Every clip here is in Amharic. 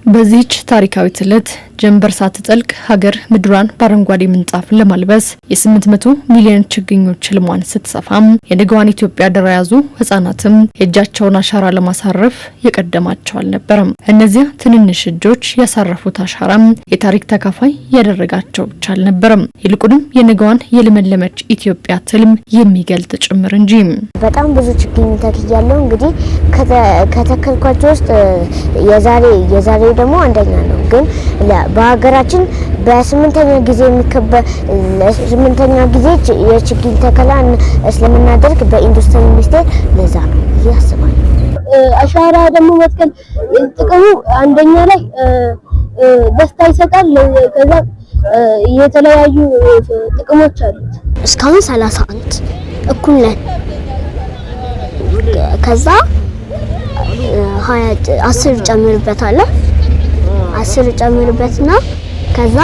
በዚህች ታሪካዊት ዕለት ጀንበር ሳትጠልቅ ሀገር ምድሯን በአረንጓዴ ምንጣፍ ለማልበስ የ800 ሚሊዮን ችግኞች ህልሟን ስትሰፋም የነገዋን ኢትዮጵያ አደራ ያዙ ህጻናትም የእጃቸውን አሻራ ለማሳረፍ የቀደማቸው አልነበረም። እነዚያ ትንንሽ እጆች ያሳረፉት አሻራም የታሪክ ተካፋይ ያደረጋቸው ብቻ አልነበረም፣ ይልቁንም የነገዋን የለመለመች ኢትዮጵያ ትልም የሚገልጥ ጭምር እንጂ። በጣም ብዙ ችግኝ ተክያለሁ። እንግዲህ ከተከልኳቸው ውስጥ የዛሬ ደግሞ አንደኛ ነው። ግን በሀገራችን በ8ኛ ጊዜ የሚከበር 8ኛ ጊዜ የችግኝ ተከላ ስለምናደርግ በኢንዱስትሪ ሚኒስቴር ለዛ ነው ያስባል። አሻራ ደግሞ መትከል ጥቅሙ አንደኛ ላይ ደስታ ይሰጣል። ከዛ የተለያዩ ጥቅሞች አሉት። እስካሁን 31 እኩል ነን። ከዛ 10 ጨምርበታለሁ 10 ጨምርበትና ከዛ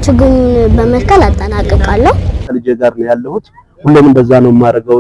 ችግኝ በመትከል አጠናቅቃለሁ። ከልጄ ጋር ነው ያለሁት። ሁሌም እንደዛ ነው የማደርገው።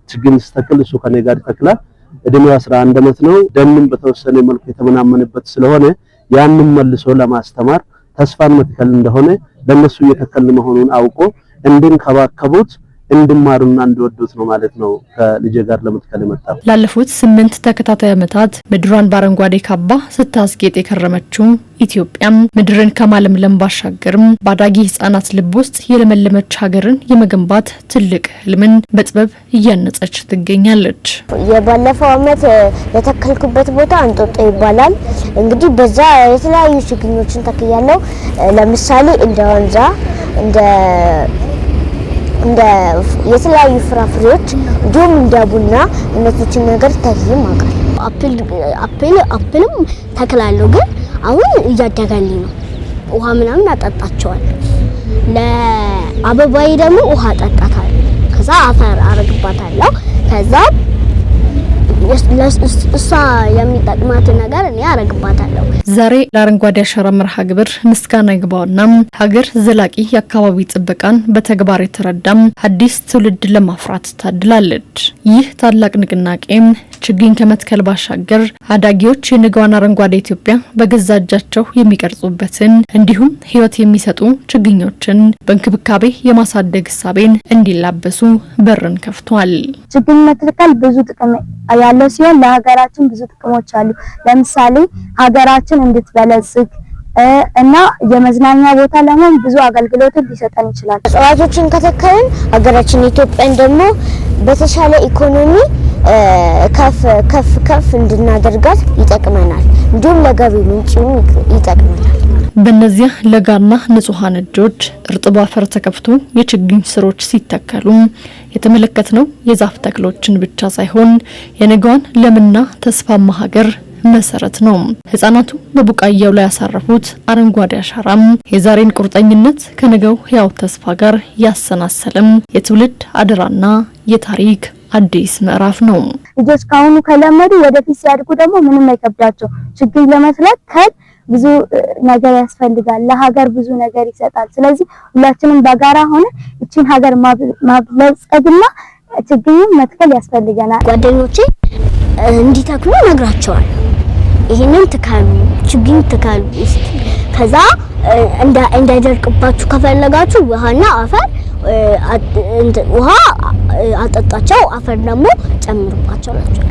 ችግኝ ስተክል እሱ ከኔ ጋር ይተክላል። እድሜው 11 ዓመት ነው። ደንም በተወሰነ መልኩ የተመናመነበት ስለሆነ ያንን መልሶ ለማስተማር ተስፋን መትከል እንደሆነ ለነሱ እየተከልን መሆኑን አውቆ እንድንከባከቡት እንድማሩና እንዲወዱት ነው ማለት ነው ከልጄ ጋር ለመትከል የመጣው። ላለፉት 8 ተከታታይ ዓመታት ምድሯን በአረንጓዴ ካባ ስታስጌጥ የከረመችው ኢትዮጵያም ምድርን ከማለምለም ባሻገርም ባዳጊ ህጻናት ልብ ውስጥ የለመለመች ሀገርን የመገንባት ትልቅ ህልምን በጥበብ እያነጸች ትገኛለች። የባለፈው ዓመት የተከልኩበት ቦታ እንጦጦ ይባላል። እንግዲህ በዛ የተለያዩ ችግኞችን ተክያለሁ። ለምሳሌ እንደ ዋንዛ እንደ የተለያዩ ፍራፍሬዎች እንዲሁም እንደ ቡና እነዚህን ነገር ተክዬም አውቃለሁ። አፕልም ተክላለሁ፣ ግን አሁን እያደገልኝ ነው። ውሃ ምናምን አጠጣቸዋለሁ። ለአበባዬ ደግሞ ውሃ አጠጣታለሁ። ከዛ አፈር አረግባታለሁ። ከዛ እሷ የሚጠቅማት ነገር እኔ አረግባታለሁ። ዛሬ ለአረንጓዴ አሻራ መርሃ ግብር ምስጋና ይግባውና ሀገር ዘላቂ የአካባቢ ጥበቃን በተግባር የተረዳም አዲስ ትውልድ ለማፍራት ታድላለች። ይህ ታላቅ ንቅናቄም ችግኝ ከመትከል ባሻገር አዳጊዎች የነገዋን አረንጓዴ ኢትዮጵያ በገዛ እጃቸው የሚቀርጹበትን እንዲሁም ህይወት የሚሰጡ ችግኞችን በእንክብካቤ የማሳደግ እሳቤን እንዲላበሱ በርን ከፍቷል። ችግኝ መትከል ብዙ ጥቅም ያለው ሲሆን ለሀገራችን ብዙ ጥቅሞች አሉ። ለምሳሌ ሀገራችን እንድትበለጽግ እና የመዝናኛ ቦታ ለመሆን ብዙ አገልግሎትን ሊሰጠን ይችላል። እጽዋቶችን ከተከልን ሀገራችን ኢትዮጵያን ደግሞ በተሻለ ኢኮኖሚ ከፍ እንድናደርጋት ይጠቅመናል። እንዲሁም ለገቢ ምንጭ ይጠቅመናል። በእነዚያ ለጋና ንጹሃን እጆች እርጥብ አፈር ተከፍቶ የችግኝ ስሮች ሲተከሉ የተመለከትነው የዛፍ ተክሎችን ብቻ ሳይሆን የነገዋን ለምና ተስፋማ ሀገር መሰረት ነው። ህጻናቱ በቡቃያው ላይ ያሳረፉት አረንጓዴ አሻራም የዛሬን ቁርጠኝነት ከነገው ህያው ተስፋ ጋር ያሰናሰለም የትውልድ አደራና የታሪክ አዲስ ምዕራፍ ነው። ልጆች ካሁኑ ከለመዱ ወደፊት ሲያድጉ ደግሞ ምንም አይከብዳቸው። ችግኝ ለመትከል ብዙ ነገር ያስፈልጋል። ለሀገር ብዙ ነገር ይሰጣል። ስለዚህ ሁላችንም በጋራ ሆነ እቺን ሀገር ማብለጽግና ችግኝ መትከል ያስፈልገናል። ጓደኞቼ እንዲተክሉ ነግራቸዋል። ይሄንን ትከሉ፣ ችግኝ ትከሉ። ከዛ እንዳይደርቅባችሁ ከፈለጋችሁ ውሃና አፈር ውሃ አጠጣቸው፣ አፈር ደግሞ ጨምሩባቸው ናቸው።